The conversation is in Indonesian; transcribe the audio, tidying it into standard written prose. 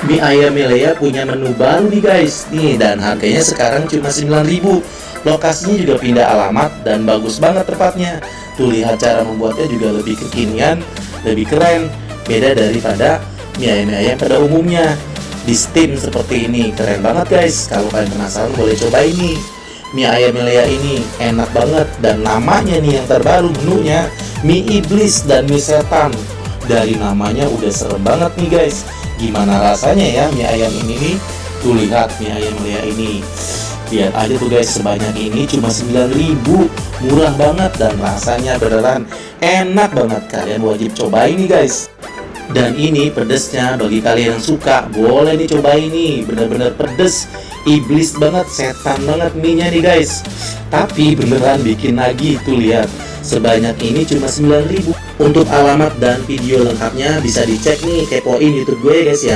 Mie ayam Milea punya menu baru nih guys. Nih, dan harganya sekarang cuma 9.000. Lokasinya juga pindah alamat dan bagus banget tempatnya. Tuh lihat cara membuatnya juga lebih kekinian, lebih keren. Beda daripada mie ayam pada umumnya. Di steam seperti ini, keren banget guys. Kalau kalian penasaran boleh coba ini. Mie ayam Milea ini enak banget, dan namanya nih yang terbaru menunya mie iblis dan mie setan. Dari namanya udah serem banget nih guys. Gimana rasanya ya mie ayam ini nih? Tuh lihat mie ayam Milea ini. Lihat aja tuh guys, sebanyak ini cuma 9.000. Murah banget dan rasanya beneran enak banget. Kalian wajib coba ini guys. Dan ini pedesnya, bagi kalian yang suka boleh nih coba ini. Bener-bener pedes, iblis banget, setan banget mie-nya nih guys. Tapi beneran bikin lagi. Tuh lihat, sebanyak ini cuma 9.000. Untuk alamat dan video lengkapnya bisa dicek nih, kepoin YouTube gue guys ya.